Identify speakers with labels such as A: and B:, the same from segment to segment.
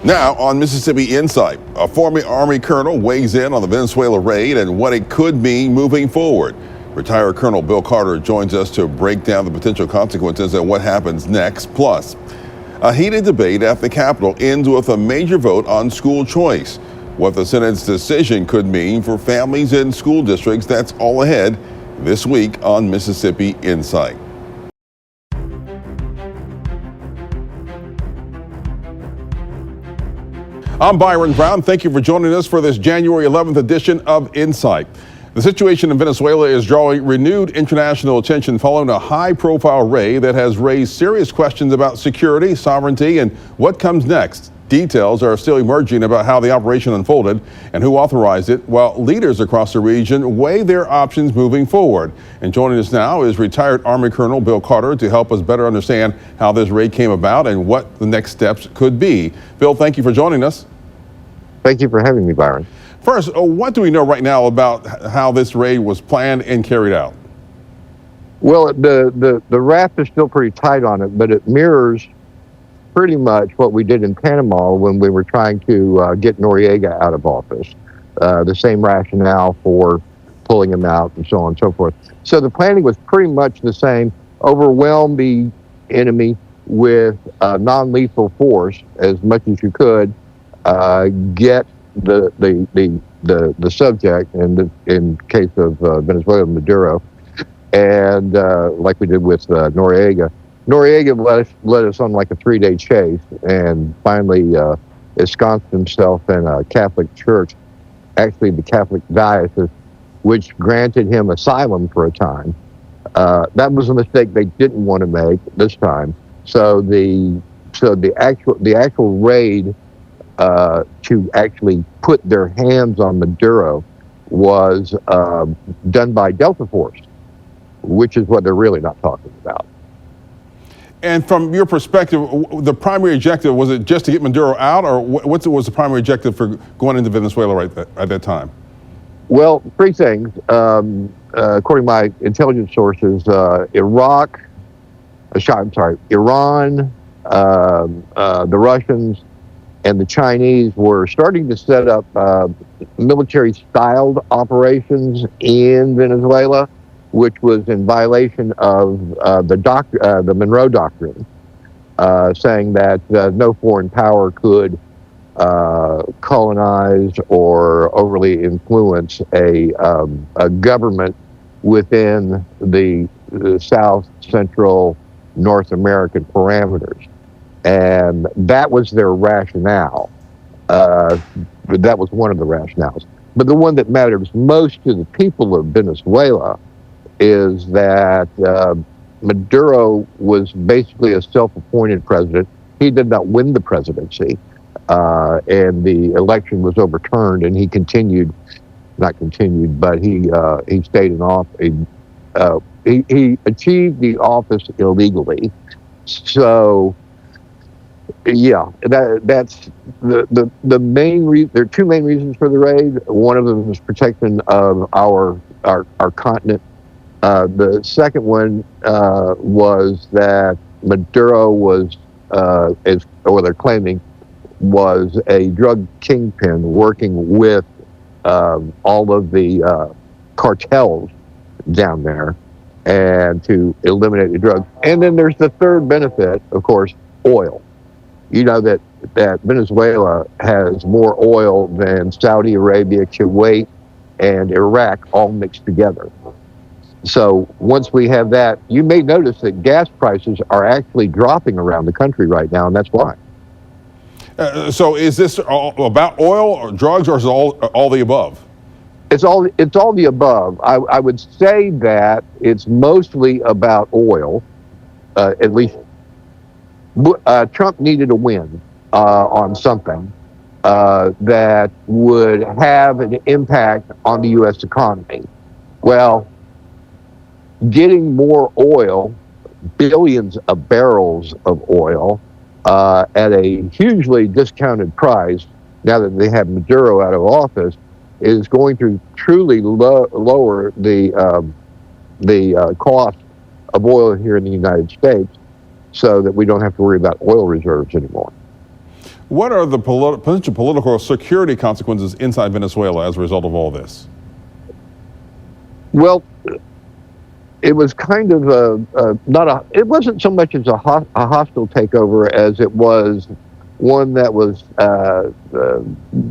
A: Now on Mississippi Insight, a former Army colonel weighs in on the Venezuela raid and what it could mean moving forward. Retired Colonel Bill Carter joins us to break down the potential consequences and what happens next. Plus, a heated debate at the Capitol ends with a major vote on school choice. What the Senate's decision could mean for families in school districts, that's all ahead this week on Mississippi Insight. I'm Byron Brown. Thank you for joining us for this January 11th edition of Insight. The situation in Venezuela is drawing renewed international attention following a high-profile raid that has raised serious questions about security, sovereignty, and what comes next. Details are still emerging about how the operation unfolded and who authorized it, while leaders across the region weigh their options moving forward. And joining us now is retired Army Colonel Bill Carter to help us better understand how this raid came about and what the next steps could be. Bill, thank you for joining us.
B: Thank you for having me, Byron.
A: First, what do we know right now about how this raid was planned and carried out?
B: Well, the wrap is still pretty tight on it, but it mirrors pretty much what we did in Panama when we were trying to get Noriega out of office. The same rationale for pulling him out and so on and so forth. So the planning was pretty much the same. Overwhelm the enemy with non-lethal force as much as you could. Get the subject, and in case of Venezuela, Maduro, and like we did with Noriega. Noriega led us on like a 3-day chase, and finally ensconced himself in a Catholic church, actually the Catholic diocese, which granted him asylum for a time. That was a mistake they didn't want to make this time. So the actual raid to actually put their hands on Maduro was done by Delta Force, which is what they're really not talking about.
A: And from your perspective, the primary objective, was it just to get Maduro out, or what was the primary objective for going into Venezuela at that time?
B: Well, three things. According to my intelligence sources, Iran, the Russians, and the Chinese were starting to set up military-styled operations in Venezuela, which was in violation of the Monroe Doctrine, saying that no foreign power could colonize or overly influence a government within the South Central North American parameters. And that was their rationale. That was one of the rationales. But the one that matters most to the people of Venezuela is that Maduro was basically a self-appointed president. He did not win the presidency, and the election was overturned, and he stayed in office. He achieved the office illegally. So, yeah, that's the main reason. There are two main reasons for the raid. One of them is protection of our continent. The second one was that Maduro was, they're claiming, was a drug kingpin working with all of the cartels down there, and to eliminate the drugs. And then there's the third benefit, of course, oil. You know that Venezuela has more oil than Saudi Arabia, Kuwait, and Iraq all mixed together. So once we have that, you may notice that gas prices are actually dropping around the country right now, and that's why.
A: So is this all about oil or drugs, or is it all the above?
B: It's all the above. I would say that it's mostly about oil, at least. Trump needed a win on something that would have an impact on the U.S. economy. Well, getting more oil, billions of barrels of oil, at a hugely discounted price, now that they have Maduro out of office, is going to truly lower the cost of oil here in the United States, so that we don't have to worry about oil reserves anymore.
A: What are the potential political security consequences inside Venezuela as a result of all this?
B: Well, it was kind of it wasn't so much as a hostile takeover as it was one that was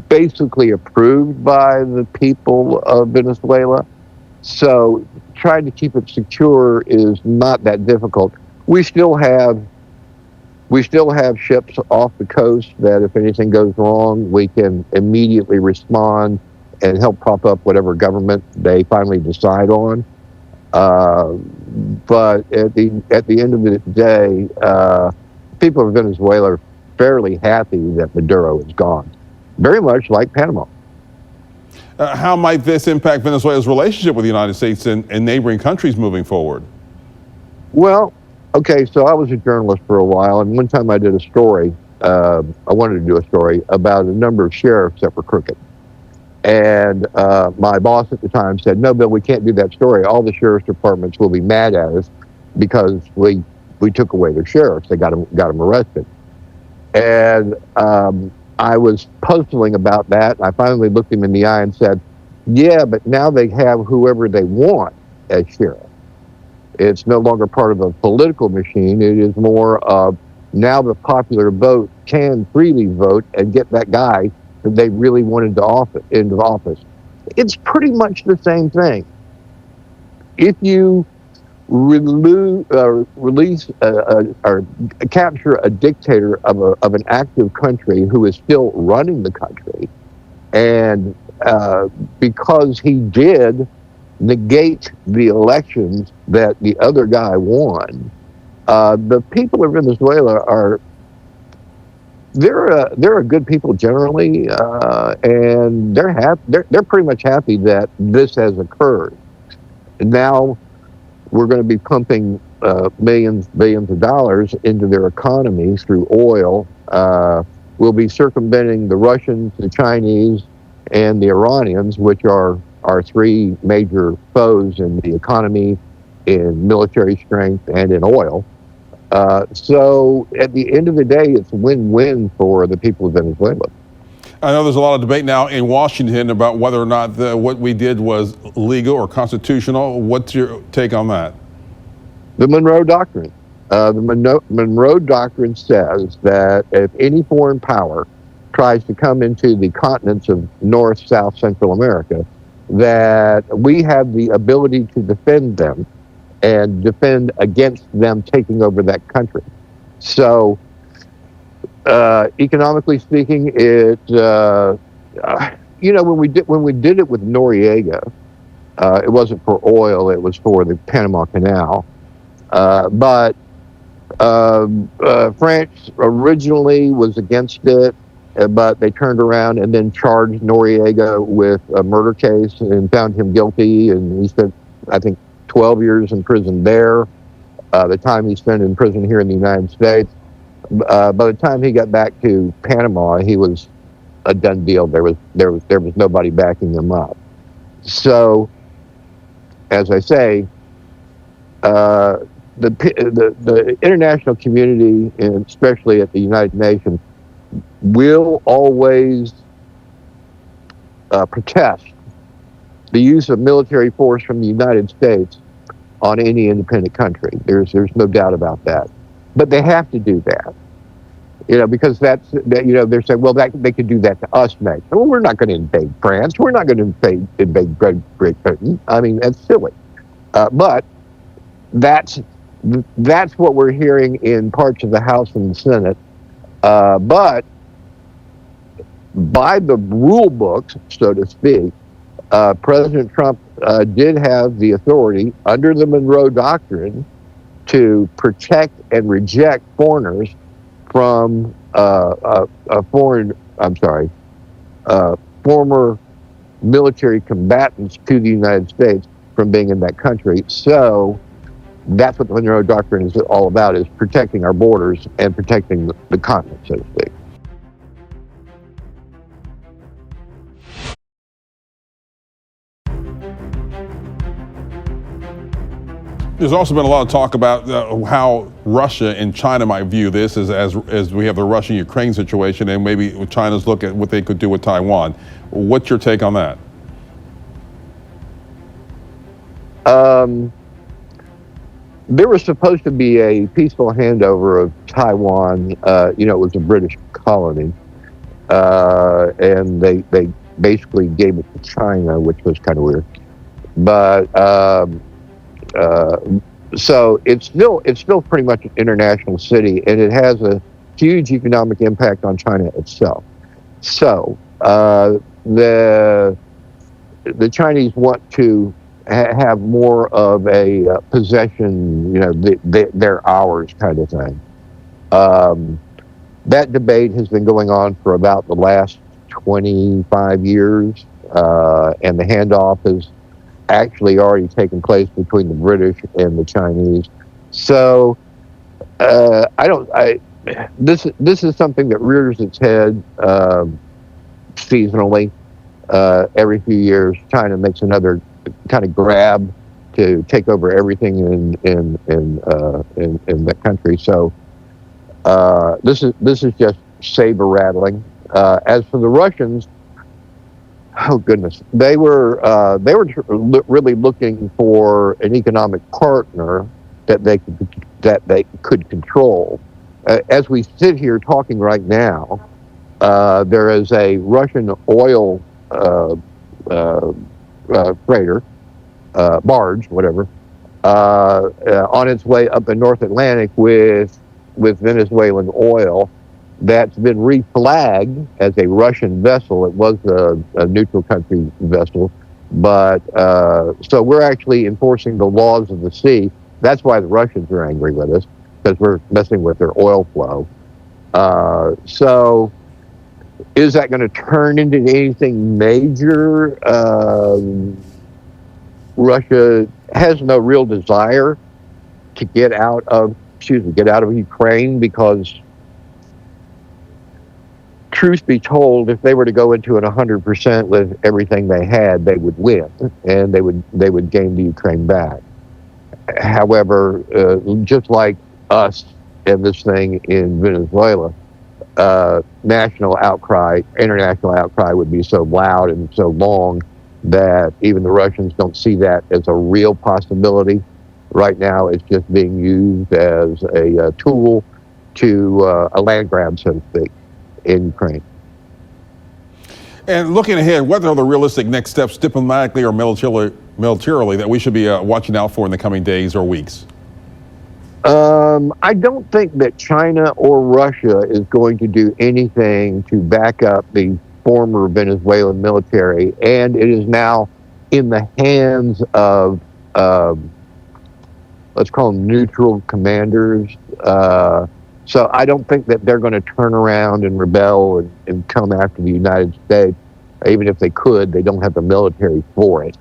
B: basically approved by the people of Venezuela. So trying to keep it secure is not that difficult. We still have ships off the coast that if anything goes wrong, we can immediately respond and help prop up whatever government they finally decide on. But at the end of the day, people of Venezuela are fairly happy that Maduro is gone, very much like Panama.
A: How might this impact Venezuela's relationship with the United States and neighboring countries moving forward?
B: Well, okay, so I was a journalist for a while, and one time I did a story. I wanted to do a story about a number of sheriffs that were crooked. And my boss at the time said, "No, Bill, we can't do that story. All the sheriff's departments will be mad at us because we took away their sheriffs. They got them arrested." And I was puzzling about that. I finally looked him in the eye and said, "Yeah, but now they have whoever they want as sheriff. It's no longer part of a political machine. It is more of now the popular vote can freely vote and get that guy that they really wanted into office." It's pretty much the same thing. If you release or capture a dictator of an active country who is still running the country, and because he did negate the elections that the other guy won, the people of Venezuela they're a good people generally, and they're pretty much happy that this has occurred. And now we're going to be pumping billions of dollars into their economies through oil. We'll be circumventing the Russians, the Chinese, and the Iranians, which are our three major foes in the economy, in military strength, and in oil. So at the end of the day, it's win-win for the people of Venezuela.
A: I know there's a lot of debate now in Washington about whether or not what we did was legal or constitutional. What's your take on that?
B: The Monroe Doctrine. The Monroe Doctrine says that if any foreign power tries to come into the continents of North, South, Central America, that we have the ability to defend them and defend against them taking over that country. So, economically speaking, it when we did it with Noriega, it wasn't for oil; it was for the Panama Canal. But France originally was against it, but they turned around and then charged Noriega with a murder case and found him guilty, and he spent, I think, 12 years in prison there. The time he spent in prison here in the United States. By the time he got back to Panama, he was a done deal. There was nobody backing him up. So, as I say, the international community, and especially at the United Nations, will always protest the use of military force from the United States on any independent country. There's no doubt about that. But they have to do that, because they're saying, well, they could do that to us next. Well, we're not going to invade France. We're not going to invade Great Britain. I mean, that's silly. But that's what we're hearing in parts of the House and the Senate. But by the rule books, so to speak, President Trump did have the authority under the Monroe Doctrine to protect and reject foreigners from former military combatants to the United States from being in that country. So that's what the Monroe Doctrine is all about, is protecting our borders and protecting the continent, so to speak.
A: There's also been a lot of talk about how Russia and China might view this as we have the Russia-Ukraine situation, and maybe China's look at what they could do with Taiwan. What's your take on that?
B: There was supposed to be a peaceful handover of Taiwan. It was a British colony, and they basically gave it to China, which was kind of weird. But so it's still pretty much an international city, and it has a huge economic impact on China itself. So the Chinese want to have more of a possession, they're ours kind of thing. That debate has been going on for about the last 25 years, and the handoff has actually already taken place between the British and the Chinese. So this is something that rears its head seasonally. Every few years, China makes another kind of grab to take over everything in the country. So this is just saber rattling. As for the Russians, oh goodness, they were really looking for an economic partner that they could control. As we sit here talking right now, there is a Russian oil freighter, barge, whatever, on its way up the North Atlantic with Venezuelan oil. That's been reflagged as a Russian vessel. It was a neutral country vessel, but so we're actually enforcing the laws of the sea. That's why the Russians are angry with us, because we're messing with their oil flow. So is that going to turn into anything major? Russia has no real desire to get out of Ukraine, because truth be told, if they were to go into it 100% with everything they had, they would win, and they would gain the Ukraine back. However, just like us and this thing in Venezuela, international outcry would be so loud and so long that even the Russians don't see that as a real possibility. Right now, it's just being used as a tool to a land grab, so to speak, in Ukraine.
A: And looking ahead, what are the realistic next steps diplomatically or militarily that we should be watching out for in the coming days or weeks?
B: I don't think that China or Russia is going to do anything to back up the former Venezuelan military, and it is now in the hands of, let's call them neutral commanders. So I don't think that they're going to turn around and rebel and come after the United States. Even if they could, they don't have the military for it.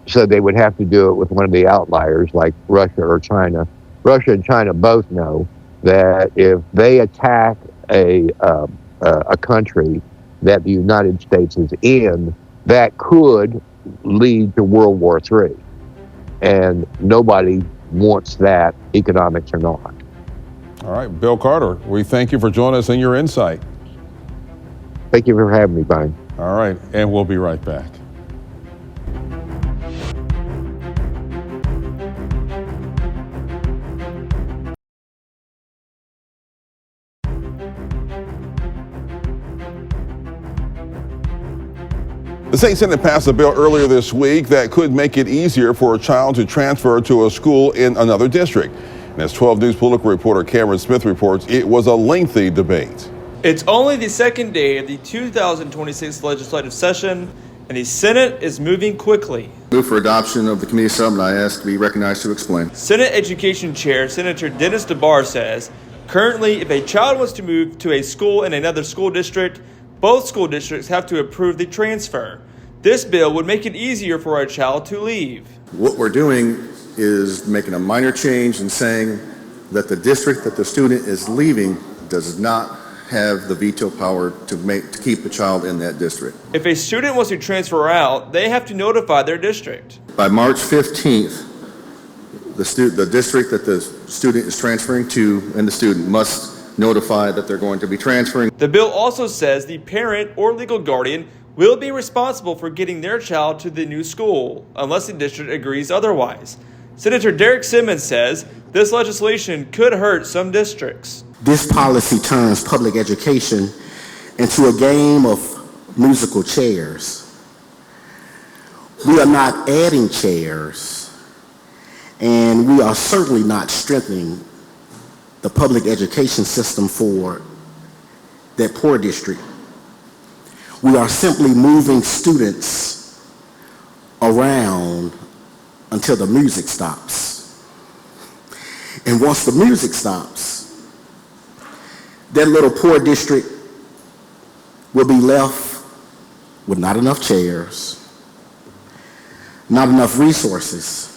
B: So they would have to do it with one of the outliers like Russia or China. Russia and China both know that if they attack a country that the United States is in, that could lead to World War III. And nobody wants that, economics or not.
A: All right, Bill Carter, we thank you for joining us and your insight.
B: Thank you for having me, Byron.
A: All right, and we'll be right back. The state Senate passed a bill earlier this week that could make it easier for a child to transfer to a school in another district. And as 12 News political reporter Cameron Smith reports, it was a lengthy debate.
C: It's only the second day of the 2026 legislative session, and the Senate is moving quickly.
D: Move for adoption of the committee supplement. I ask to be recognized to explain.
C: Senate Education Chair Senator Dennis DeBar says, currently, if a child wants to move to a school in another school district, both school districts have to approve the transfer. This bill would make it easier for a child to leave.
D: What we're doing is making a minor change and saying that the district that the student is leaving does not have the veto power to keep the child in that district.
C: If a student wants to transfer out, they have to notify their district.
D: By March 15th, the district that the student is transferring to and the student must notify that they're going to be transferring.
C: The bill also says the parent or legal guardian will be responsible for getting their child to the new school, unless the district agrees otherwise. Senator Derek Simmons says this legislation could hurt some districts.
E: This policy turns public education into a game of musical chairs. We are not adding chairs, and we are certainly not strengthening the public education system for that poor district. We are simply moving students around until the music stops. And once the music stops, that little poor district will be left with not enough chairs, not enough resources,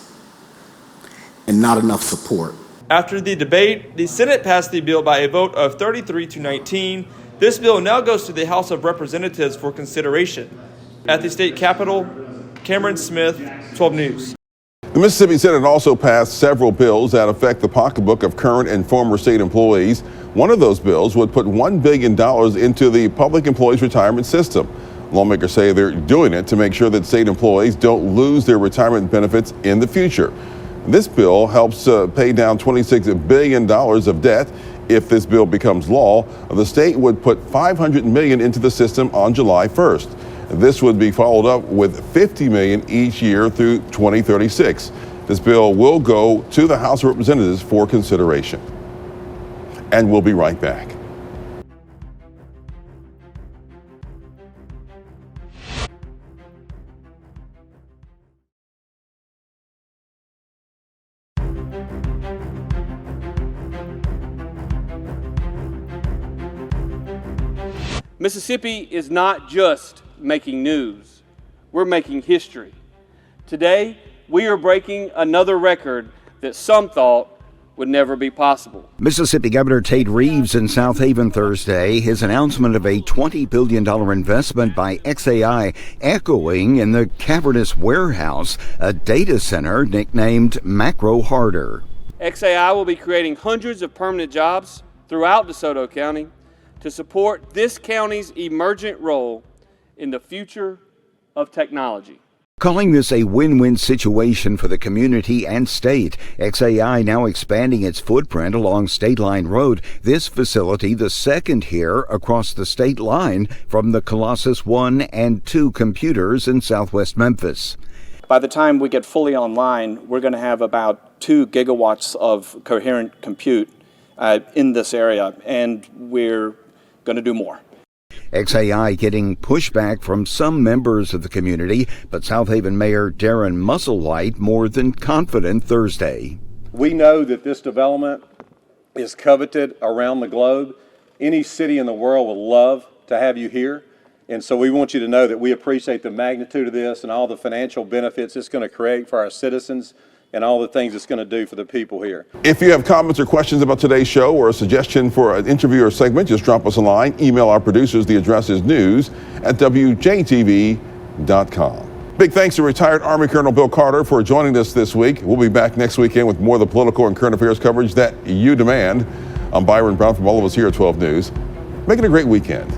E: and not enough support.
C: After the debate, the Senate passed the bill by a vote of 33 to 19. This bill now goes to the House of Representatives for consideration. At the state capitol, Cameron Smith, 12 News.
A: The Mississippi Senate also passed several bills that affect the pocketbook of current and former state employees. One of those bills would put $1 billion into the public employees retirement system. Lawmakers say they're doing it to make sure that state employees don't lose their retirement benefits in the future. This bill helps pay down $26 billion of debt. If this bill becomes law, the state would put $500 million into the system on July 1st. This would be followed up with $50 million each year through 2036. This bill will go to the House of Representatives for consideration. And we'll be right back.
F: Mississippi is not just making news, we're making history. Today, we are breaking another record that some thought would never be possible.
G: Mississippi Governor Tate Reeves in South Haven Thursday, his announcement of a $20 billion investment by XAI echoing in the cavernous warehouse, a data center nicknamed Macro Harder.
F: XAI will be creating hundreds of permanent jobs throughout DeSoto County to support this county's emergent role in the future of technology.
G: Calling this a win-win situation for the community and state, XAI now expanding its footprint along State Line Road. This facility, the second here across the state line from the Colossus 1 and 2 computers in southwest Memphis.
H: By the time we get fully online, we're going to have about 2 gigawatts of coherent compute in this area, and we're going to do more.
G: XAI getting pushback from some members of the community, but South Haven Mayor Darren Musselwhite more than confident Thursday.
I: We know that this development is coveted around the globe. Any city in the world would love to have you here. And so we want you to know that we appreciate the magnitude of this and all the financial benefits it's going to create for our citizens and all the things it's going to do for the people here.
A: If you have comments or questions about today's show or a suggestion for an interview or segment, just drop us a line. Email our producers. The address is news@WJTV.com. Big thanks to retired Army Colonel Bill Carter for joining us this week. We'll be back next weekend with more of the political and current affairs coverage that you demand. I'm Byron Brown from all of us here at 12 News. Make it a great weekend.